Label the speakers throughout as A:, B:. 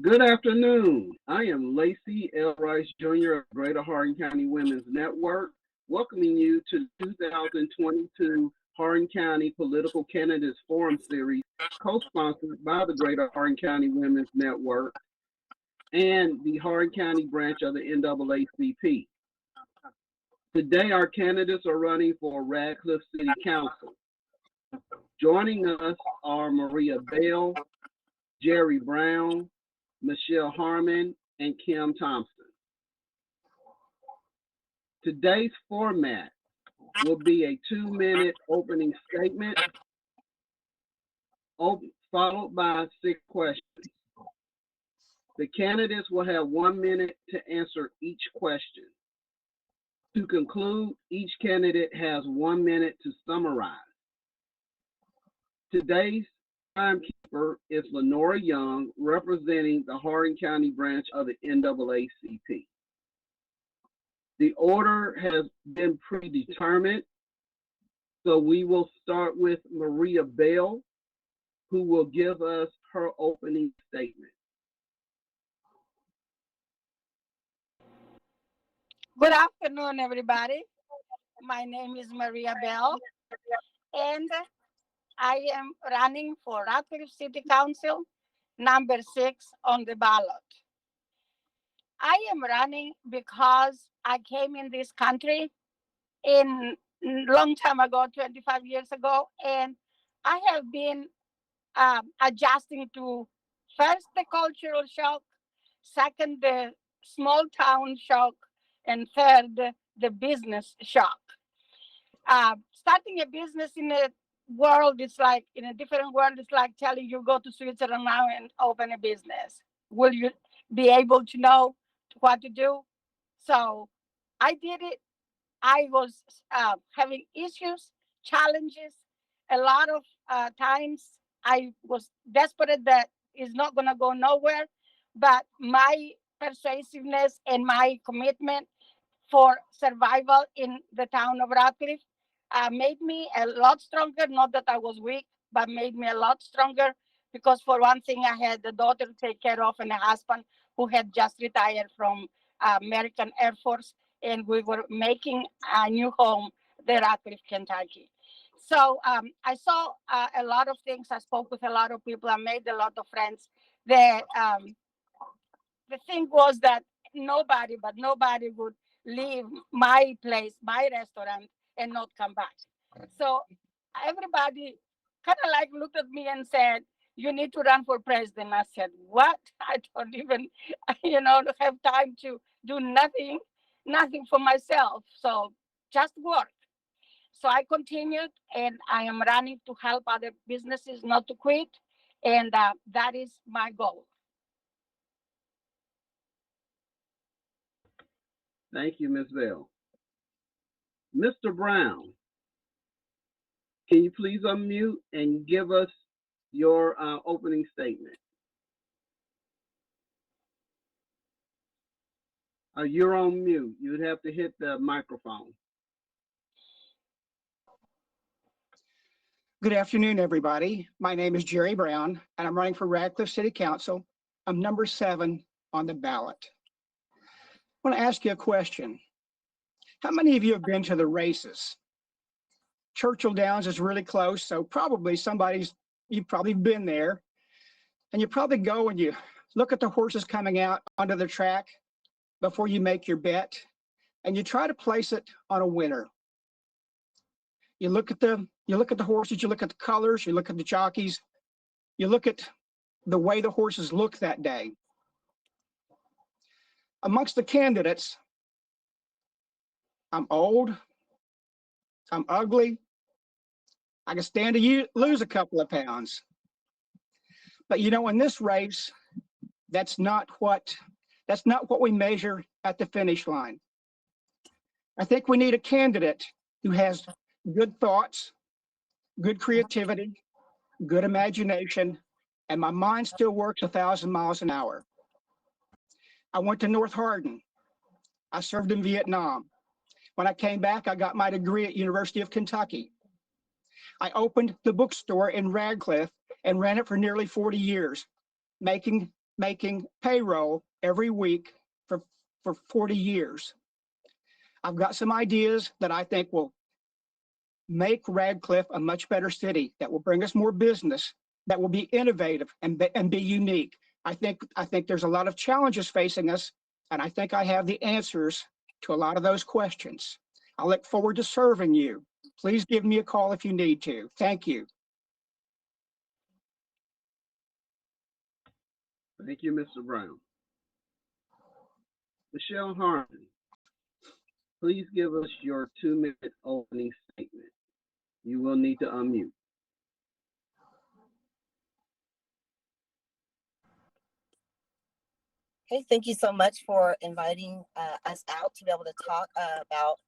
A: Good afternoon. I am Lacy Rice Jr. of Greater Hardin County Women's Network, welcoming you to the 2022 Hardin County Political Candidates Forum Series, co-sponsored by the Greater Hardin County Women's Network and the Hardin County branch of the NAACP. Today, our candidates are running for Radcliff City Council. Joining us are Maria Bell, Jerry Brown, Michelle Harmon, and Kim Thompson. Today's format will be a 2-minute opening statement, followed by 6 questions. The candidates will have 1 minute to answer each question. To conclude, each candidate has 1 minute to summarize. Today's timekeeper is Lenora Young, representing the Hardin County branch of the NAACP. The order has been predetermined, so we will start with Maria Bell, who will give us her opening statement.
B: Good afternoon, everybody. My name is Maria Bell, and I am running for Radcliff City Council, number 6 on the ballot. I am running because I came in this country in long time ago, 25 years ago, and I have been adjusting to first the cultural shock, second the small town shock, and third the business shock. Starting a business in a world, it's like in a different world, it's like telling you go to Switzerland now and open a business. Will you be able to know what to do? So I did it. I was having issues, challenges. A lot of times I was desperate that it's not going to go nowhere. But my persuasiveness and my commitment for survival in the town of Radcliff made me a lot stronger. Not that I was weak, but made me a lot stronger because, for one thing, I had a daughter to take care of and a husband who had just retired from American Air Force, and we were making a new home there, Radcliff, Kentucky. So I saw a lot of things. I spoke with a lot of people. I made a lot of friends. The thing was that nobody would leave my place, my restaurant, and not come back. So everybody kind of like looked at me and said, "You need to run for president." I said, "What? I don't even, have time to do nothing for myself. So just work." So I continued, and I am running to help other businesses not to quit, and that is my goal.
A: Thank you, Ms. Bell. Mr. Brown, can you please unmute and give us your opening statement? You're on mute. You'd have to hit the microphone.
C: Good afternoon, everybody. My name is Jerry Brown, and I'm running for Radcliff City Council. I'm number 7 on the ballot. I want to ask you a question. How many of you have been to the races? Churchill Downs is really close, so probably you've probably been there. And you probably go and you look at the horses coming out onto the track before you make your bet, and you try to place it on a winner. You look at the horses, you look at the colors, you look at the jockeys, you look at the way the horses look that day. Amongst the candidates, I'm old, I'm ugly, I can stand to lose a couple of pounds. But in this race, that's not what we measure at the finish line. I think we need a candidate who has good thoughts, good creativity, good imagination, and my mind still works 1,000 miles an hour. I went to North Hardin. I served in Vietnam. When I came back, I got my degree at University of Kentucky. I opened the bookstore in Radcliff and ran it for nearly 40 years, making making payroll every week for 40 years. I've got some ideas that I think will make Radcliff a much better city, that will bring us more business, that will be innovative and be unique. I think there's a lot of challenges facing us, and I think I have the answers to a lot of those questions. I look forward to serving you. Please give me a call if you need to. Thank you.
A: Thank you, Mr. Brown. Michelle Hardin, please give us your 2-minute opening statement. You will need to unmute.
D: Okay, thank you so much for inviting us out to be able to talk about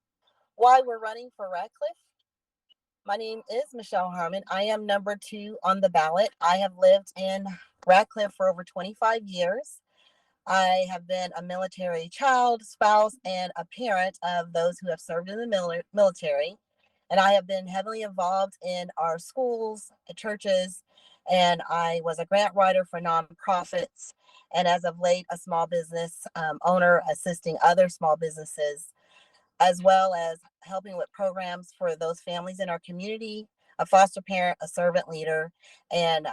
D: why we're running for Radcliff. My name is Michelle Harmon. I am number 2 on the ballot. I have lived in Radcliff for over 25 years. I have been a military child, spouse, and a parent of those who have served in the military. And I have been heavily involved in our schools, churches, and I was a grant writer for nonprofits. And as of late, a small business owner assisting other small businesses, as well as helping with programs for those families in our community, a foster parent, a servant leader, and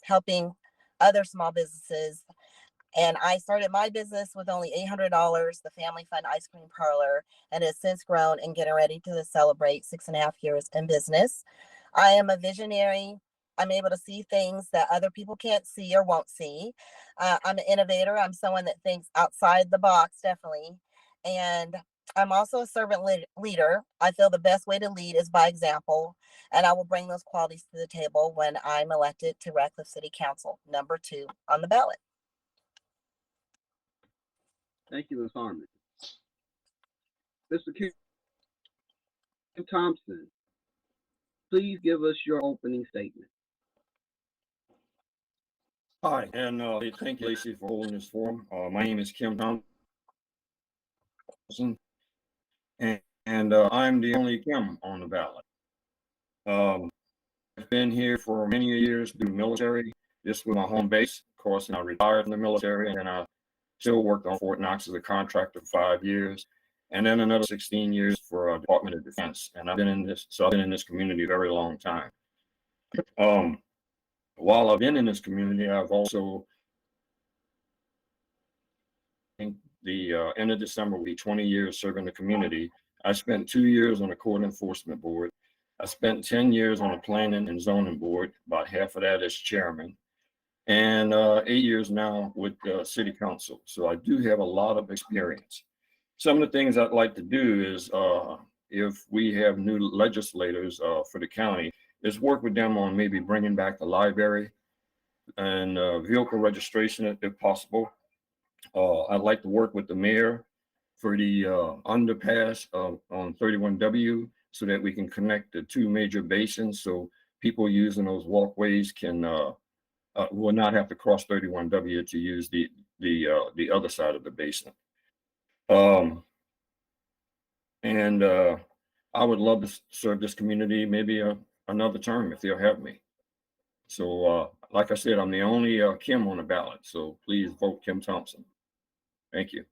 D: helping other small businesses. And I started my business with only $800, the Family Fun Ice Cream Parlor, and has since grown and getting ready to celebrate 6.5 years in business. I am a visionary. I'm able to see things that other people can't see or won't see. I'm an innovator. I'm someone that thinks outside the box, definitely. And I'm also a servant leader. I feel the best way to lead is by example, and I will bring those qualities to the table when I'm elected to Radcliff City Council, number 2 on the ballot.
A: Thank you, Ms. Harmon. Mr. Kim Thompson, please give us your opening statement.
E: Hi, and thank you, Lacy, for holding this forum. My name is Kim Thompson, and I'm the only Kim on the ballot. I've been here for many years doing military. This was my home base, of course, and I retired from the military, and I still worked on Fort Knox as a contractor for 5 years, and then another 16 years for Department of Defense. And I've been in this community a very long time. While I've been in this community, I've also, the end of December will be 20 years serving the community. I spent 2 years on the court enforcement board. I spent 10 years on the planning and zoning board, about half of that as chairman, and 8 years now with the city council. So I do have a lot of experience. Some of the things I'd like to do is, if we have new legislators for the county, is work with them on maybe bringing back the library and vehicle registration if possible. I'd like to work with the mayor for the underpass on 31W so that we can connect the 2 major basins, so people using those walkways can will not have to cross 31W to use the other side of the basin. And I would love to serve this community maybe another term if they'll have me. So like I said, I'm the only Kim on the ballot, so please vote Kim Thompson. Thank you.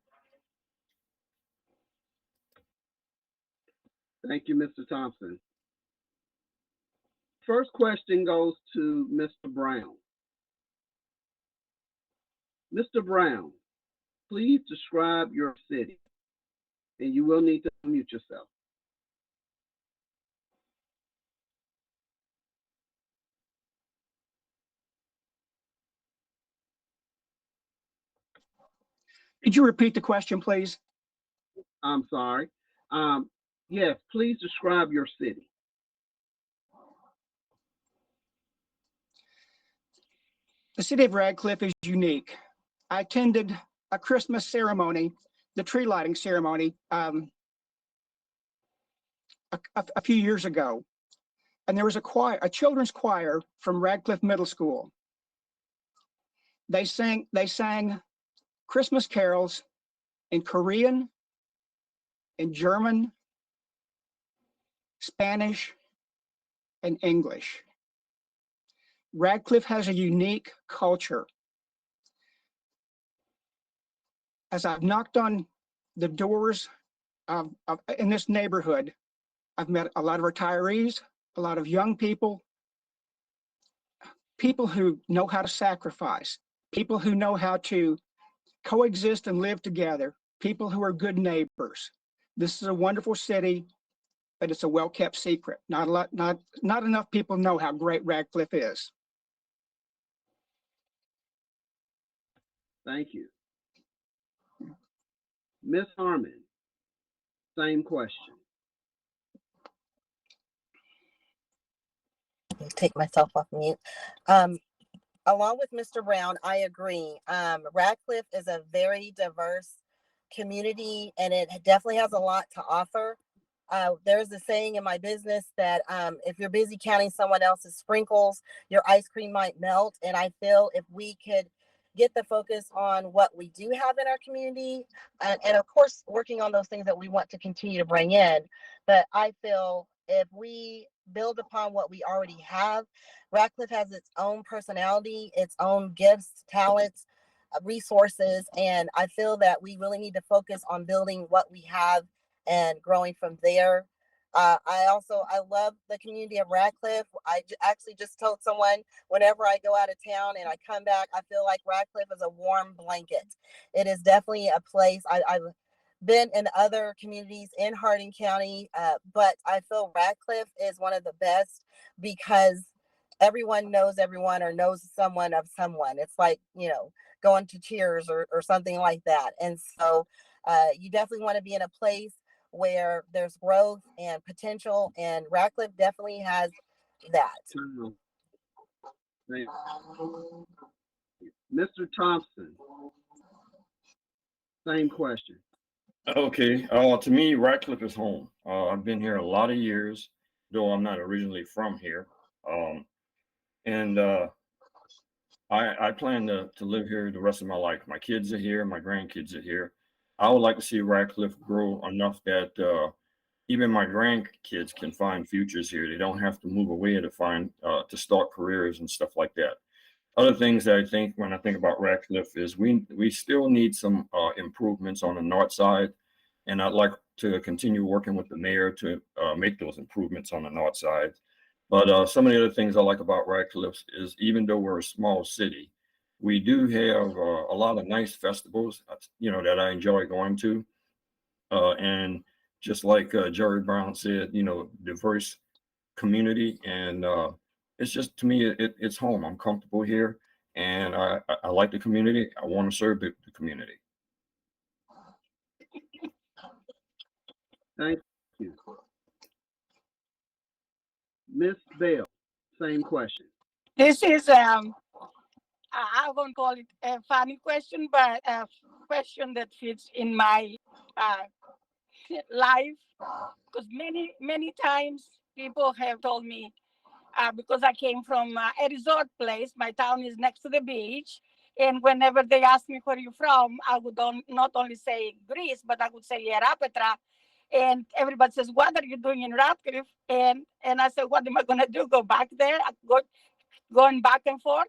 A: Thank you, Mr. Thompson. First question goes to Mr. Brown. Mr. Brown, please describe your city, and you will need to unmute yourself.
C: Could you repeat the question, please?
A: I'm sorry. Yes, please describe your city.
C: The city of Radcliff is unique. I attended a Christmas ceremony, the tree lighting ceremony, a few years ago, and there was a children's choir from Radcliff Middle School. They sang Christmas carols in Korean, in German, Spanish, and English. Radcliff has a unique culture. as I've knocked on the doors in this neighborhood, I've met a lot of retirees, a lot of young people, people who know how to sacrifice, people who know how to coexist and live together, people who are good neighbors. This is a wonderful city, but it's a well-kept secret. Not enough people know how great Radcliff is.
A: Thank you. Ms. Harmon, same question.
D: Take myself off mute. Along with Mr. Brown, I agree. Radcliff is a very diverse community, and it definitely has a lot to offer. There's a saying in my business that if you're busy counting someone else's sprinkles, your ice cream might melt. And I feel if we could get the focus on what we do have in our community, and of course, working on those things that we want to continue to bring in. But I feel if we build upon what we already have, Radcliff has its own personality, its own gifts, talents, resources. And I feel that we really need to focus on building what we have and growing from there. I love the community of Radcliff. I actually just told someone whenever I go out of town and I come back, I feel like Radcliff is a warm blanket. It is definitely a place. I've been in other communities in Hardin County, but I feel Radcliff is one of the best because everyone knows everyone or knows someone of someone. It's like, going to Cheers or something like that. And so you definitely want to be in a place where there's growth and potential, and Radcliff definitely has that.
A: Thank you. Mr. Thompson, same question.
E: Okay, to me, Radcliff is home. I've been here a lot of years, though I'm not originally from here. And I plan to live here the rest of my life. My kids are here, my grandkids are here. I would like to see Radcliff grow enough that even my grandkids can find futures here. They don't have to move away to start careers and stuff like that. Other things that I think when I think about Radcliff is we still need some improvements on the north side, and I'd like to continue working with the mayor to make those improvements on the north side. But some of the other things I like about Radcliff is even though we're a small city, we do have a lot of nice festivals, that I enjoy going to. And just like Jerry Brown said, diverse community. And it's just, to me, it's home. I'm comfortable here, and I like the community. I want to serve the community.
A: Thank you. Ms. Bell, same question.
B: This is I won't call it a funny question, but a question that fits in my life, because many times people have told me, because I came from a resort place, my town is next to the beach, and whenever they ask me where you're from, I would not only say Greece, but I would say Yerapetra, and everybody says, what are you doing in Radcliff? And I said, what am I going to do, go back there? Going back and forth.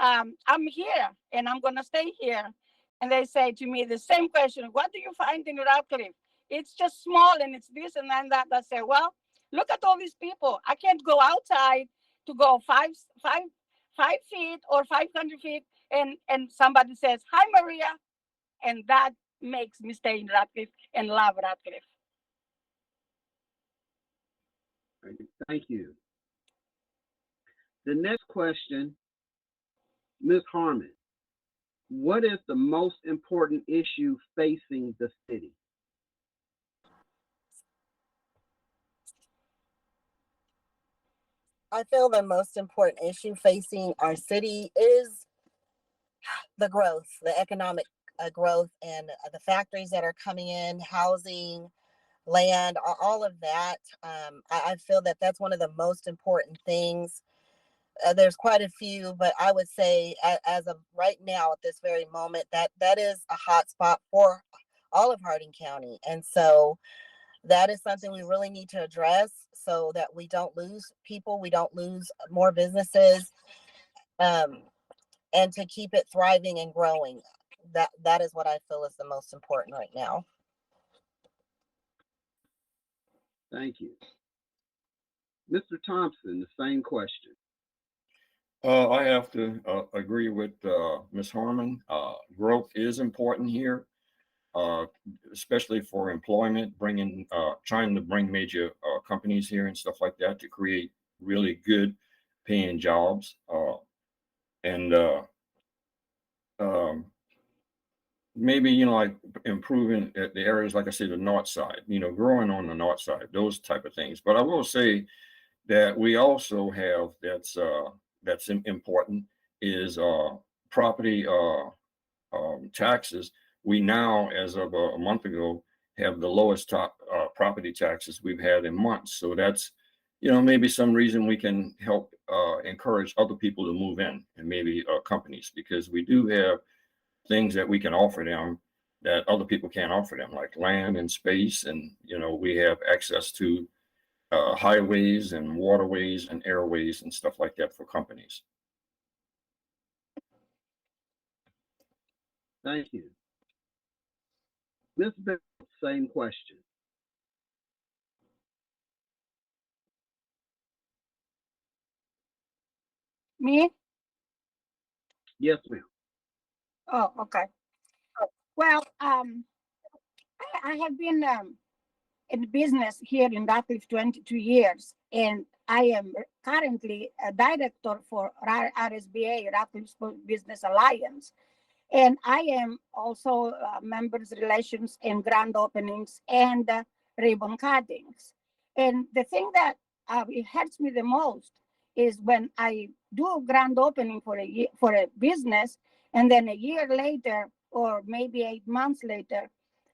B: I'm here and I'm going to stay here. And they say to me the same question, what do you find in Radcliff? It's just small and it's this and then that. I say, well, look at all these people. I can't go outside to go five feet or 500 feet. And somebody says, hi, Maria. And that makes me stay in Radcliff and love Radcliff.
A: Thank you. The next question, Ms. Harmon, what is the most important issue facing the city?
D: I feel the most important issue facing our city is the growth, the economic growth, and the factories that are coming in, housing, land, all of that. I feel that that's one of the most important things. There's quite a few, but I would say as of right now, at this very moment, that is a hot spot for all of Hardin County. And so that is something we really need to address so that we don't lose people, we don't lose more businesses, and to keep it thriving and growing. that is what I feel is the most important right now.
A: Thank you. Mr. Thompson, the same question.
E: I have to agree with Ms. Harmon. Growth is important here, especially for employment, trying to bring major companies here and stuff like that to create really good paying jobs. And maybe, like improving at the areas, like I said, the north side, growing on the north side, those type of things. But I will say that we also have that's important is property taxes. We now, as of a month ago, have the lowest top property taxes we've had in months. So that's, maybe some reason we can help encourage other people to move in, and maybe companies, because we do have things that we can offer them that other people can't offer them, like land and space. And, we have access to highways and waterways and airways and stuff like that for companies.
A: Thank you. Ms. Bell, same question.
B: Me?
A: Yes, ma'am.
B: Oh, okay. Well, I have been in business here in Radcliff 22 years, and I am currently a director for RSBA, Radcliff Business Alliance. And I am also members relations and grand openings and ribbon cuttings. And the thing that it hurts me the most is when I do a grand opening for a business, and then a year later, or maybe 8 months later,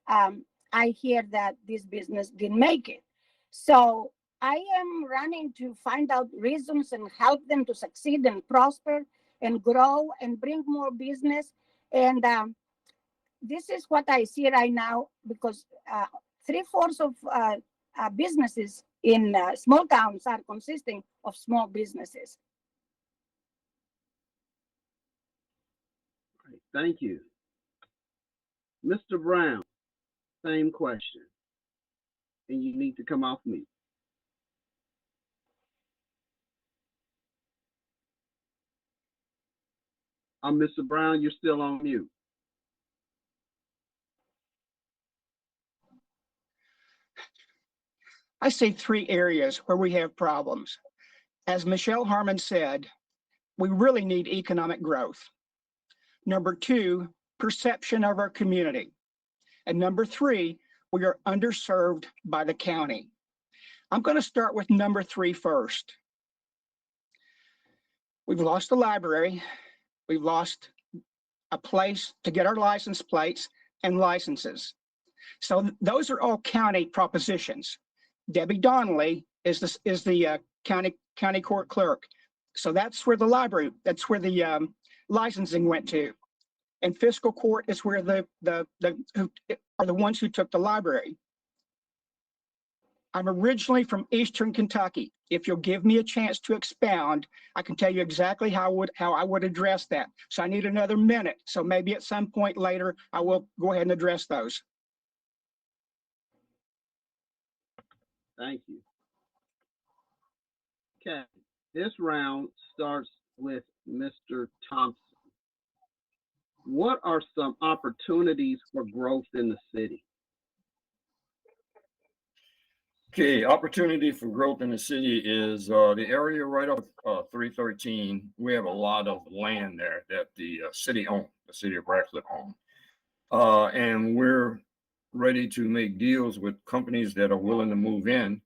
B: I hear that this business didn't make it. So I am running to find out reasons and help them to succeed and prosper and grow and bring more business. And this is what I see right now, because 3/4 of businesses in small towns are consisting of small businesses.
A: Great. Thank you. Mr. Brown, same question. And you need to come off mute. Mr. Brown, you're still on mute.
C: I see 3 areas where we have problems. As Michelle Harmon said, we really need economic growth. Number 2, perception of our community. And number 3, we are underserved by the county. I'm going to start with number 3 first. We've lost the library. We've lost a place to get our license plates and licenses. So those are all county propositions. Debbie Donnelly is the county court clerk. So that's where the library, that's where the licensing went to. And fiscal court is where who are the ones who took the library. I'm originally from Eastern Kentucky. If you'll give me a chance to expound, I can tell you exactly how I would address that. So I need another minute. So maybe at some point later, I will go ahead and address those.
A: Thank you. Okay, this round starts with Mr. Thompson. What are some opportunities for growth in the city?
E: Okay, opportunity for growth in the city is the area right off 313. We have a lot of land there that the city owns, the city of Radcliff owns. And we're ready to make deals with companies that are willing to move in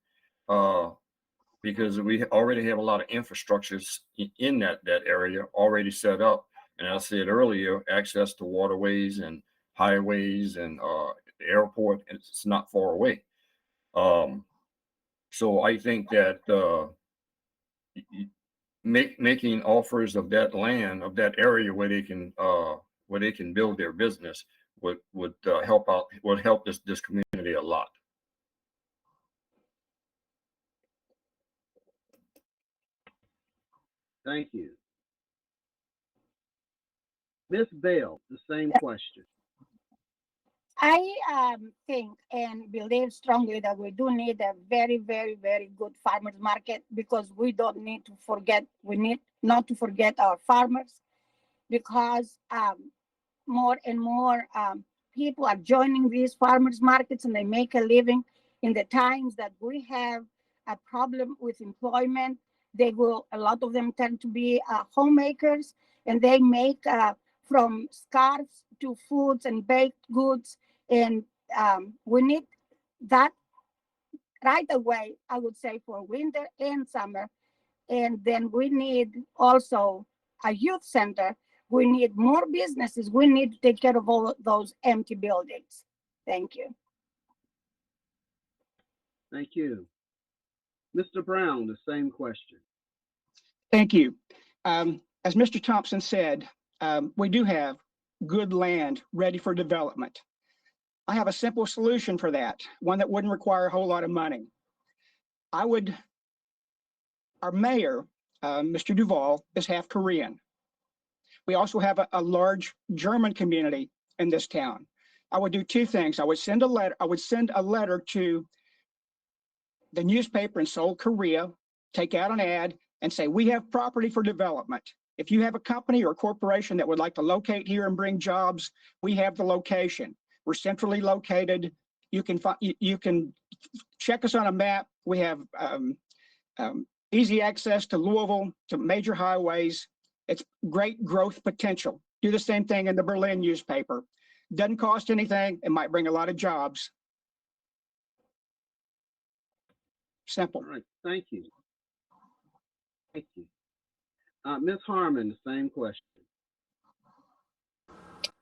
E: because we already have a lot of infrastructures in that area already set up. And as I said earlier, access to waterways and highways and the airport, it's not far away. So I think that making offers of that land, of that area where they can build their business would help this community a lot.
A: Thank you. Ms. Bell, the same question.
B: I think and believe strongly that we do need a very, very, very good farmers market, because we don't need to forget, we need not to forget our farmers, because more and more people are joining these farmers markets and they make a living. In the times that we have a problem with employment, a lot of them tend to be homemakers, and they make from scarves to foods and baked goods. And we need that right away, I would say, for winter and summer. And then we need also a youth center. We need more businesses. We need to take care of all those empty buildings. Thank you.
A: Thank you. Mr. Brown, the same question.
C: Thank you. As Mr. Thompson said, we do have good land ready for development. I have a simple solution for that, one that wouldn't require a whole lot of money. Our mayor, Mr. Duval, is half Korean. We also have a large German community in this town. I would do two things. I would send a letter to the newspaper in Seoul, Korea, take out an ad and say, we have property for development. If you have a company or a corporation that would like to locate here and bring jobs, we have the location. We're centrally located. You can check us on a map. We have easy access to Louisville, to major highways. It's great growth potential. Do the same thing in the Berlin newspaper. Doesn't cost anything. It might bring a lot of jobs. Simple.
A: All right, thank you. Thank you. Ms. Harmon, the same question.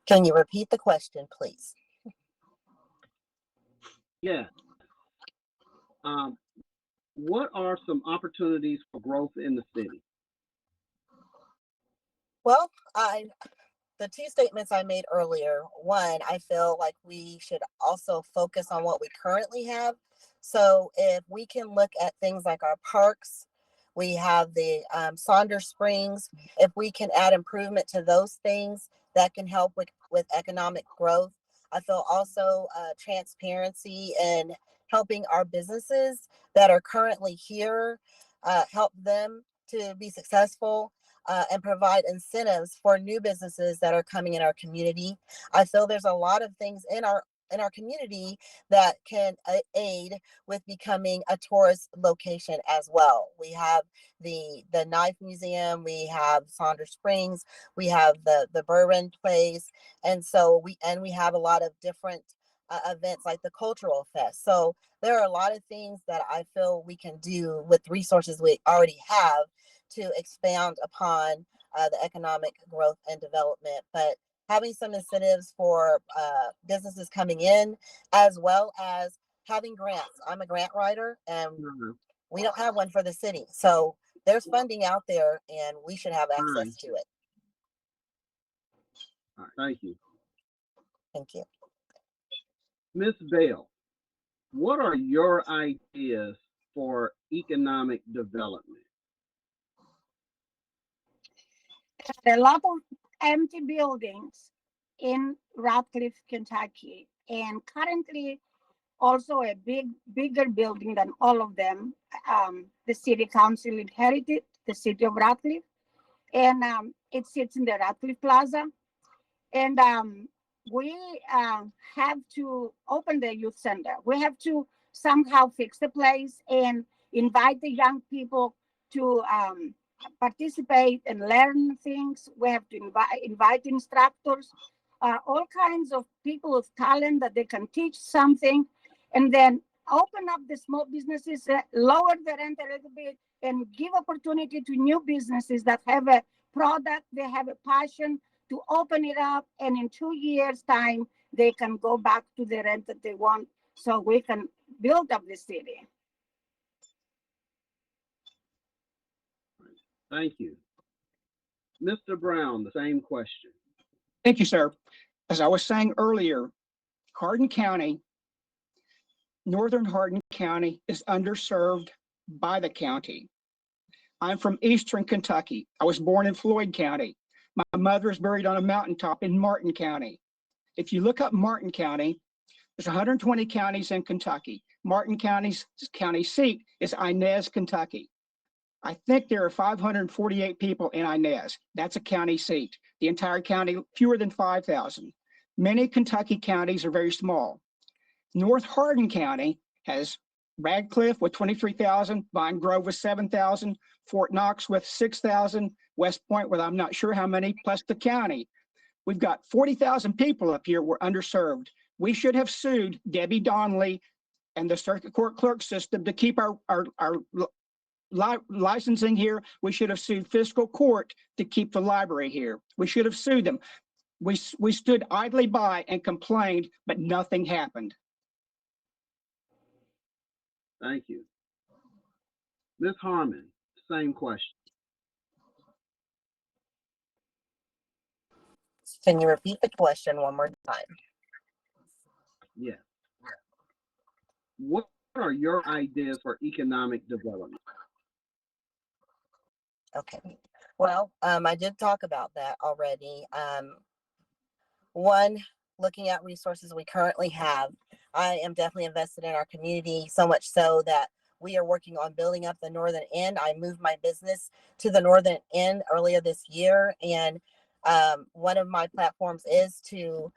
D: Can you repeat the question, please?
A: Yeah. What are some opportunities for growth in the city?
D: Well, the two statements I made earlier, one, I feel like we should also focus on what we currently have. So if we can look at things like our parks, we have the Saunders Springs, if we can add improvement to those things, that can help with economic growth. I feel also transparency and helping our businesses that are currently here, help them to be successful. And provide incentives for new businesses that are coming in our community. I feel there's a lot of things in our community that can aid with becoming a tourist location as well. We have the Knife Museum, we have Saunders Springs, we have the Bourbon Place, and so we have a lot of different events like the Cultural Fest. So there are a lot of things that I feel we can do with resources we already have to expand upon the economic growth and development, but having some incentives for businesses coming in, as well as having grants. I'm a grant writer, and we don't have one for the city. So there's funding out there, and we should have access to it.
A: All right, thank you.
D: Thank you.
A: Ms. Bell, what are your ideas for economic development?
B: A lot of empty buildings in Radcliff, Kentucky, and currently also a bigger building than all of them. The city council inherited the city of Radcliff, and it sits in the Radcliff Plaza. And we have to open the youth center. We have to somehow fix the place and invite the young people to participate and learn things. We have to invite instructors, all kinds of people with talent that they can teach something, and then open up the small businesses, lower the rent a little bit, and give opportunity to new businesses that have a product, they have a passion to open it up, and in 2 years' time, they can go back to the rent that they want, so we can build up the city.
A: Thank you. Mr. Brown, the same question.
C: Thank you, sir. As I was saying earlier, Hardin County, Northern Hardin County is underserved by the county. I'm from Eastern Kentucky. I was born in Floyd County. My mother is buried on a mountaintop in Martin County. If you look up Martin County, there's 120 counties in Kentucky. Martin County's county seat is Inez, Kentucky. I think there are 548 people in Inez. That's a county seat. The entire county, fewer than 5,000. Many Kentucky counties are very small. North Hardin County has Radcliff with 23,000, Vine Grove with 7,000, Fort Knox with 6,000, West Point with I'm not sure how many, plus the county. We've got 40,000 people up here. We're underserved. We should have sued Debbie Donnelly and the circuit court clerk system to keep our licensing here. We should have sued fiscal court to keep the library here. We should have sued them. We stood idly by and complained, but nothing happened.
A: Thank you. Ms. Harmon, same question.
D: Can you repeat the question one more time?
A: Yes. What are your ideas for economic development?
D: Okay. Well, I did talk about that already. One, looking at resources we currently have. I am definitely invested in our community, so much so that we are working on building up the northern end. I moved my business to the northern end earlier this year, and one of my platforms is to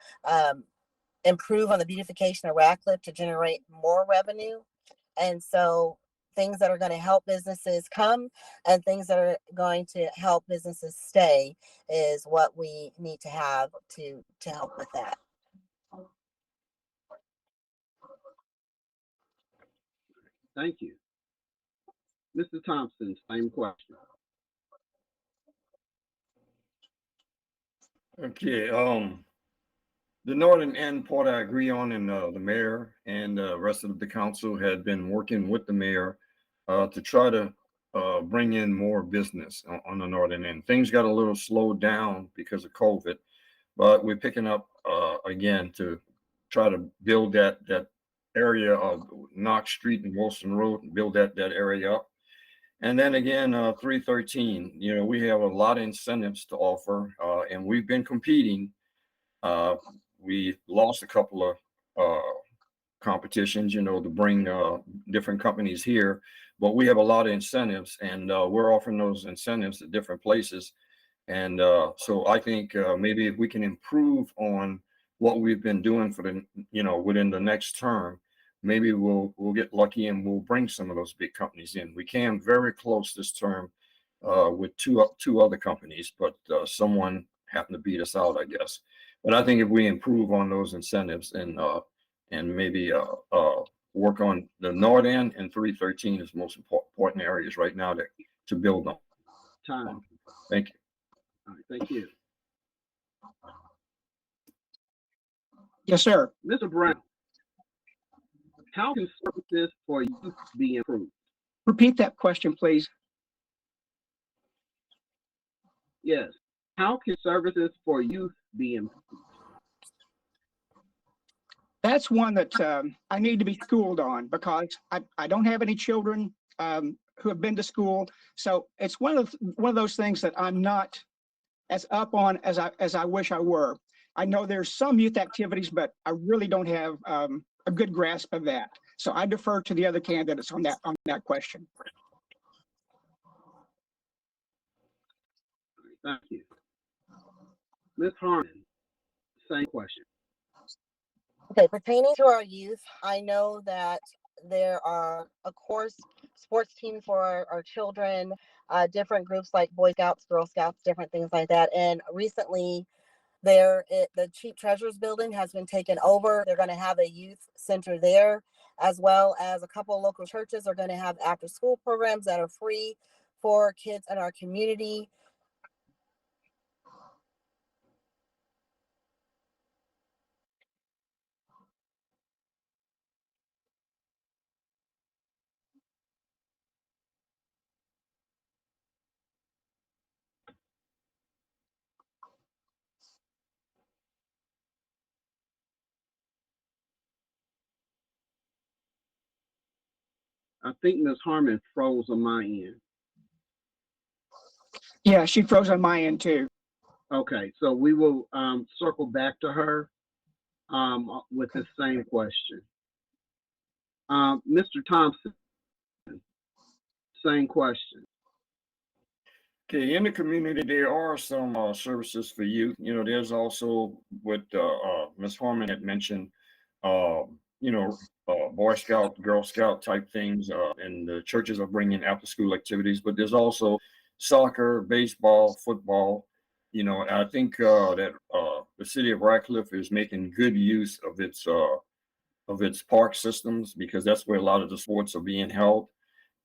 D: improve on the beautification of Radcliff to generate more revenue. And so things that are going to help businesses come and things that are going to help businesses stay is what we need to have to help with that.
A: Thank you. Mr. Thompson, same question.
E: Okay, the northern end part I agree on, and the mayor and the rest of the council had been working with the mayor to try to bring in more business on the northern end. Things got a little slowed down because of COVID, but we're picking up again to try to build that area of Knox Street and Wilson Road and build that area up. And then again, 313, you know, we have a lot of incentives to offer, and we've been competing. We lost a couple of competitions, you know, to bring different companies here, but we have a lot of incentives, and we're offering those incentives at different places. And so I think maybe if we can improve on what we've been doing for the, you know, within the next term, maybe we'll get lucky and we'll bring some of those big companies in. We came very close this term with two other companies, but someone happened to beat us out, I guess. But I think if we improve on those incentives and maybe work on the north end, and 313 is most important areas right now to build on.
A: Time.
E: Thank you.
A: All right, thank you.
C: Yes, sir.
A: Mr. Brown, how can services for youth be improved?
C: Repeat that question, please.
A: Yes. How can services for youth be improved?
C: That's one that I need to be schooled on, because I don't have any children who have been to school. So it's one of those things that I'm not as up on as I wish I were. I know there's some youth activities, but I really don't have a good grasp of that. So I defer to the other candidates on that question.
A: Thank you. Ms. Harmon, same question.
D: Okay, pertaining to our youth, I know that there are, of course, sports teams for our children, different groups like Boy Scouts, Girl Scouts, different things like that. And recently, the Cheap Treasures building has been taken over. They're going to have a youth center there, as well as a couple of local churches are going to have after-school programs that are free for kids in our community.
A: I think Ms. Harmon froze on my end.
C: Yeah, she froze on my end too.
A: Okay, so we will circle back to her with the same question. Mr. Thompson, same question.
E: Okay, in the community, there are some services for youth. You know, there's also what Ms. Harmon had mentioned, you know, Boy Scout, Girl Scout type things, and the churches are bringing after school activities, but there's also soccer, baseball, football. You know, I think that the city of Radcliff is making good use of its park systems because that's where a lot of the sports are being held.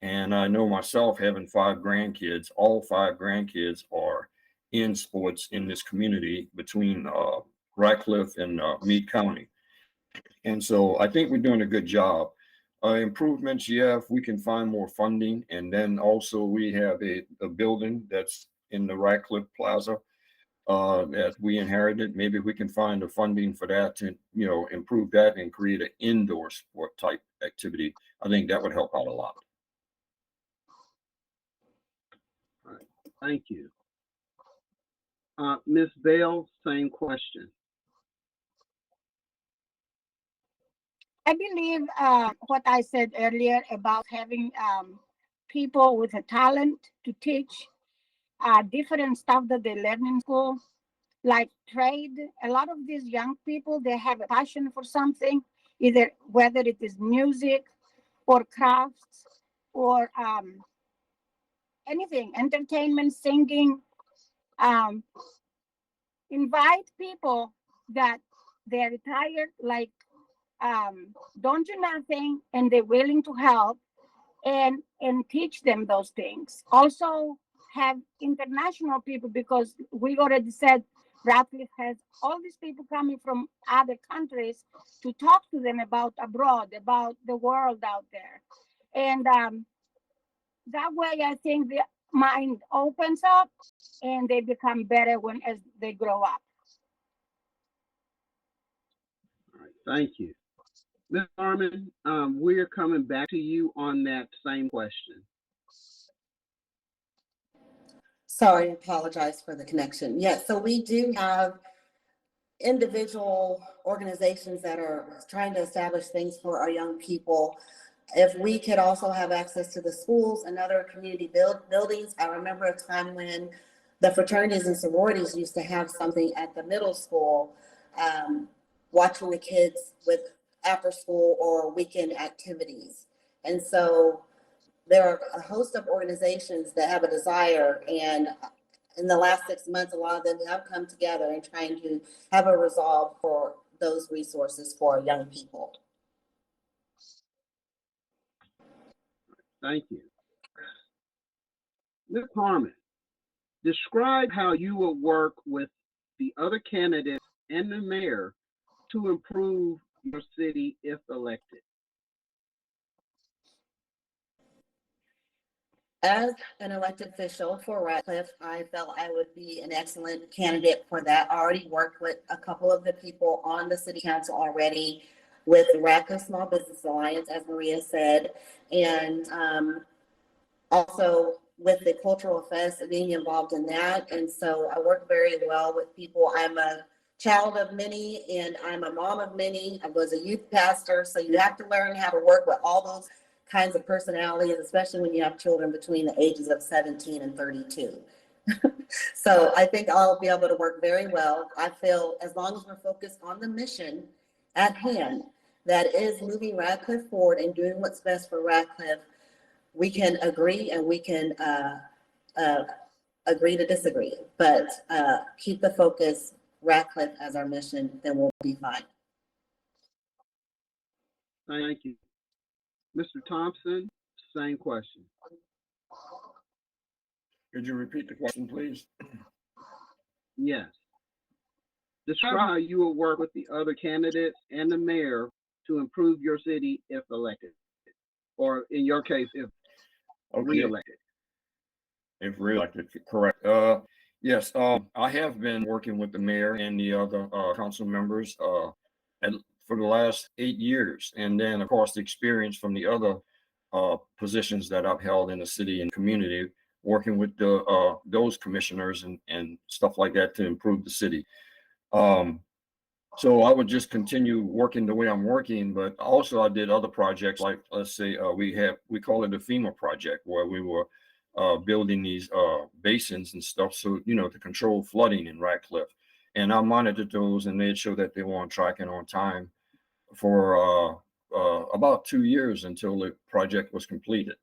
E: And I know myself having 5 grandkids, all 5 grandkids are in sports in this community between Radcliff and Meade County. And so I think we're doing a good job. Improvements, yeah, if we can find more funding. And then also we have a building that's in the Radcliff Plaza that we inherited. Maybe we can find the funding for that to, you know, improve that and create an indoor sport type activity. I think that would help out a lot.
A: All right, thank you. Ms. Bell, same question.
B: I believe what I said earlier about having people with a talent to teach different stuff that they learn in school, like trade. A lot of these young people, they have a passion for something, either whether it is music or crafts or anything, entertainment, singing. Um, Invite people that they're retired, like don't do nothing, and they're willing to help and teach them those things. Also have international people, because we already said Radcliffe has all these people coming from other countries to talk to them about abroad, about the world out there. And that way I think the mind opens up and they become better when as they grow up.
A: All right, thank you. Ms. Harmon, we're coming back to you on that same question.
D: Sorry, I apologize for the connection. Yes, so we do have individual organizations that are trying to establish things for our young people. If we could also have access to the schools and other community buildings. I remember a time when the fraternities and sororities used to have something at the middle school, watching the kids with after school or weekend activities. And so there are a host of organizations that have a desire, and in the last 6 months, a lot of them have come together and trying to have a resolve for those resources for young people.
A: Thank you. Ms. Harmon, describe how you will work with the other candidates and the mayor to improve your city if elected.
D: As an elected official for Radcliff, I felt I would be an excellent candidate for that. I already worked with a couple of the people on the city council already with the Radcliff Small Business Alliance, as Maria said, and also with the Cultural Fest, being involved in that. And so I work very well with people. I'm a child of many and I'm a mom of many. I was a youth pastor, so you have to learn how to work with all those kinds of personalities, especially when you have children between the ages of 17 and 32. So I think I'll be able to work very well. I feel as long as we're focused on the mission at hand, that is moving Radcliff forward and doing what's best for Radcliff, we can agree and we can agree to disagree, but keep the focus Radcliff as our mission, then we'll be fine.
A: Thank you. Mr. Thompson, same question.
E: Could you repeat the question, please?
A: Yes. Describe how you will work with the other candidates and the mayor to improve your city if elected, or in your case, if reelected.
E: If reelected, correct. Yes, I have been working with the mayor and the other council members for the last 8 years. And then, of course, the experience from the other positions that I've held in the city and community working with those commissioners and stuff like that to improve the city. So I would just continue working the way I'm working, but also I did other projects like, let's say, we call it a FEMA project, where we were building these basins and stuff, so to control flooding in Radcliff. And I monitored those, and they'd show that they were on track and on time for about 2 years until the project was completed.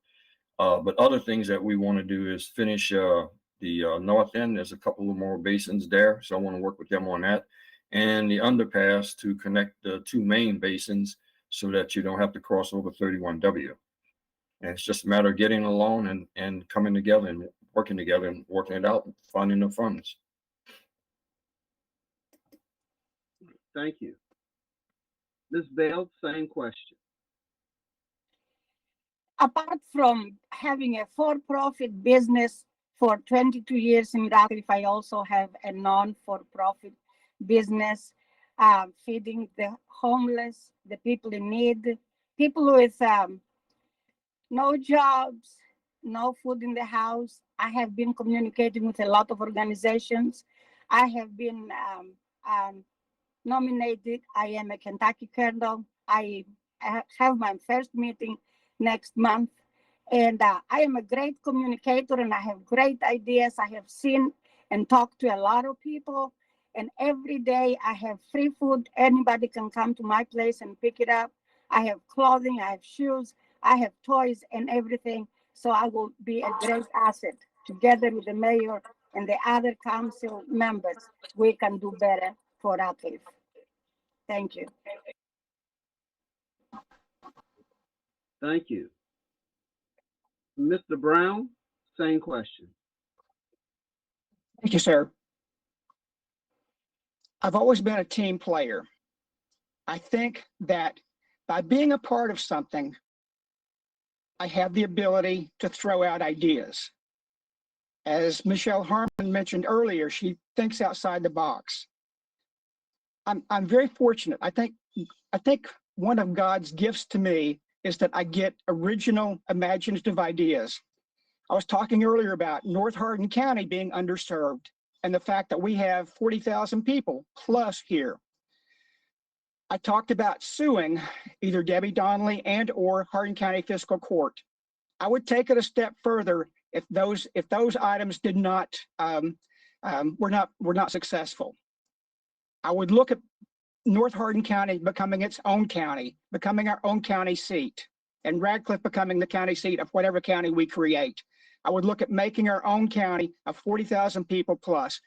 E: But other things that we want to do is finish the north end. There's a couple of more basins there, so I want to work with them on that. And the underpass to connect the two main basins so that you don't have to cross over 31W. And it's just a matter of getting along and coming together and working it out and finding the funds.
A: Thank you. Ms. Bell, same question.
B: Apart from having a for-profit business for 22 years in Radcliff, I also have a non-for-profit business feeding the homeless, the people in need, people with no jobs, no food in the house. I have been communicating with a lot of organizations. I have been nominated. I am a Kentucky Colonel. I have my first meeting next month. And I am a great communicator, and I have great ideas. I have seen and talked to a lot of people. And every day I have free food. Anybody can come to my place and pick it up. I have clothing, I have shoes, I have toys and everything. So I will be a great asset. Together with the mayor and the other council members, we can do better for Radcliff. Thank you.
A: Thank you. Mr. Brown, same question.
C: Thank you, sir. I've always been a team player. I think that by being a part of something, I have the ability to throw out ideas. As Michelle Harmon mentioned earlier, she thinks outside the box. I'm very fortunate. I think one of God's gifts to me is that I get original, imaginative ideas. I was talking earlier about North Hardin County being underserved and the fact that we have 40,000 people plus here. I talked about suing either Debbie Donnelly and or Hardin County Fiscal Court. I would take it a step further if those items did not were not successful. I would look at North Hardin County becoming its own county, becoming our own county seat, and Radcliff becoming the county seat of whatever county we create. I would look at making our own county of 40,000 people plus.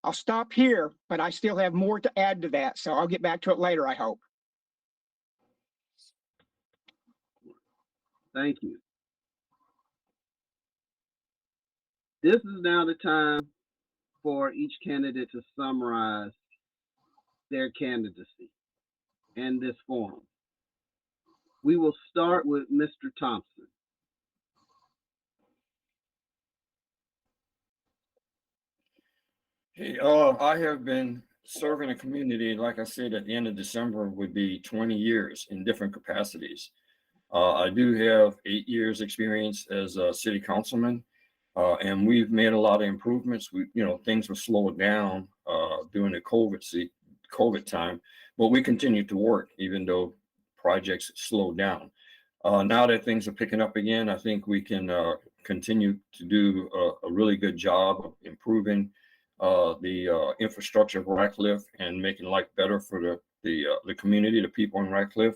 C: I'll stop here, but I still have more to add to that, so I'll get back to it later, I hope.
A: Thank you. This is now the time for each candidate to summarize their candidacy in this forum. We will start with Mr. Thompson.
E: Hey, I have been serving the community, like I said, at the end of December would be 20 years in different capacities. I do have 8 years experience as a city councilman, and we've made a lot of improvements. Things were slowed down during the COVID time, but we continue to work even though projects slowed down. Now that things are picking up again, I think we can continue to do a really good job of improving the infrastructure of Radcliff and making life better for the community, the people in Radcliff.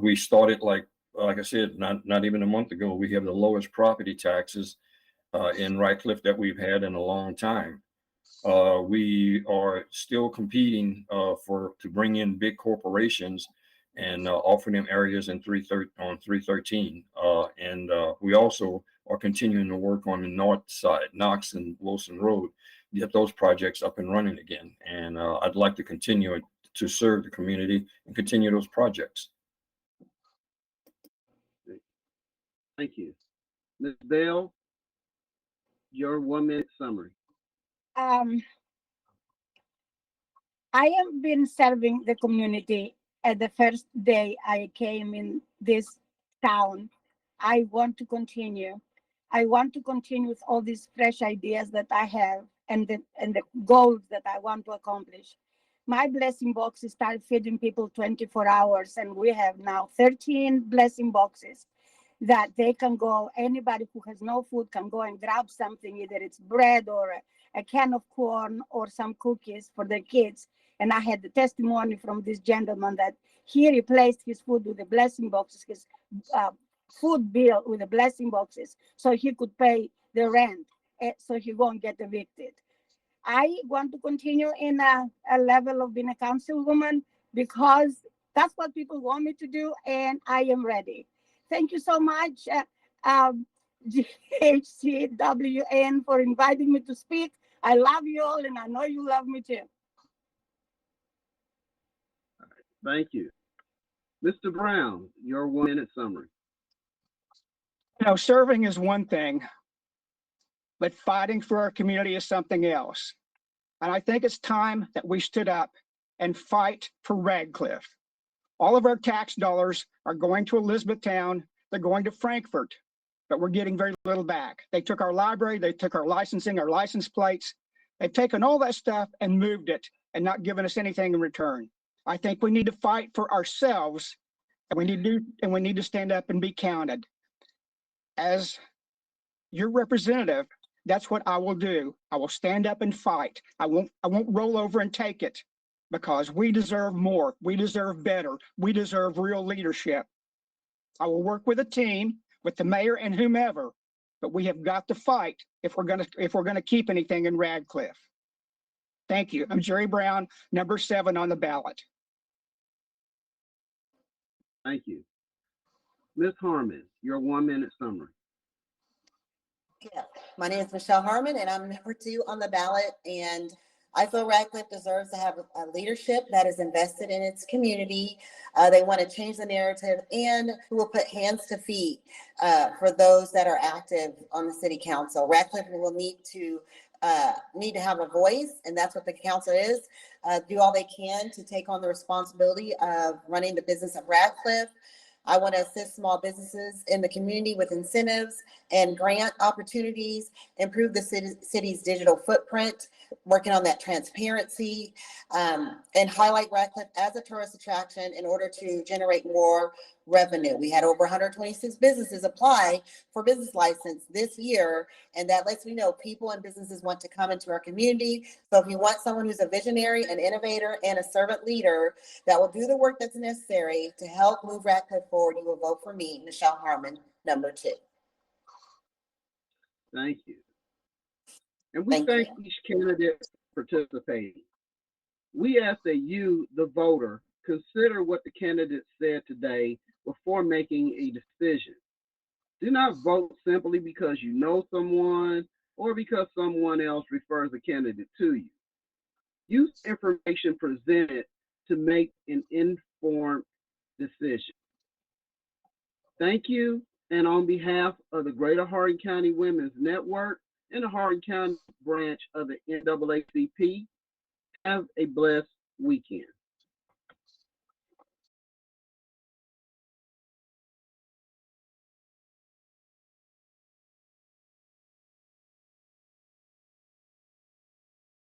E: We started like I said, not even a month ago. We have the lowest property taxes in Radcliff that we've had in a long time. We are still competing to bring in big corporations and offer them areas on 313. And we also are continuing to work on the north side, Knox and Wilson Road, get those projects up and running again. And I'd like to continue to serve the community and continue those projects.
A: Thank you. Ms. Bell, your 1-minute summary.
B: I have been serving the community at the first day I came in this town. I want to continue. I want to continue with all these fresh ideas that I have and the goals that I want to accomplish. My blessing boxes start feeding people 24 hours, and we have now 13 blessing boxes that they can go, anybody who has no food can go and grab something, either it's bread or a can of corn or some cookies for their kids. And I had the testimony from this gentleman that he replaced his food with the blessing boxes, his food bill with the blessing boxes, so he could pay the rent, so he won't get evicted. I want to continue in a level of being a councilwoman because that's what people want me to do, and I am ready. Thank you so much, GHCWN, for inviting me to speak. I love you all, and I know you love me too.
A: Thank you. Mr. Brown, your 1 minute summary.
C: You know, serving is one thing, but fighting for our community is something else. And I think it's time that we stood up and fight for Radcliff. All of our tax dollars are going to Elizabethtown. They're going to Frankfort, but we're getting very little back. They took our library, they took our licensing, our license plates. They've taken all that stuff and moved it and not given us anything in return. I think we need to fight for ourselves, and we need to stand up and be counted. As your representative, that's what I will do. I will stand up and fight. I won't roll over and take it, because we deserve more. We deserve better. We deserve real leadership. I will work with a team, with the mayor and whomever, but we have got to fight if we're gonna keep anything in Radcliff. Thank you. I'm Jerry Brown, number 7 on the ballot.
A: Thank you. Ms. Harmon, your 1 minute summary.
D: Yeah, my name is Michelle Harmon, and I'm number 2 on the ballot. And I feel Radcliff deserves to have a leadership that is invested in its community. They want to change the narrative, and who will put hands to feet for those that are active on the city council. Radcliff will need to have a voice, and that's what the council is. Do all they can to take on the responsibility of running the business of Radcliff. I want to assist small businesses in the community with incentives and grant opportunities, improve the city's digital footprint, working on that transparency, and highlight Radcliff as a tourist attraction in order to generate more revenue. We had over 126 businesses apply for business license this year, and that lets me know people and businesses want to come into our community. So if you want someone who's a visionary, an innovator, and a servant leader that will do the work that's necessary to help move Radcliff forward, you will vote for me, Michelle Harmon, number 2.
A: Thank you. And we thank each candidate for participating. We ask that you, the voter, consider what the candidate said today before making a decision. Do not vote simply because you know someone or because someone else refers a candidate to you. Use information presented to make an informed decision. Thank you, and on behalf of the Greater Hardin County Women's Network and the Hardin County branch of the NAACP, have a blessed weekend.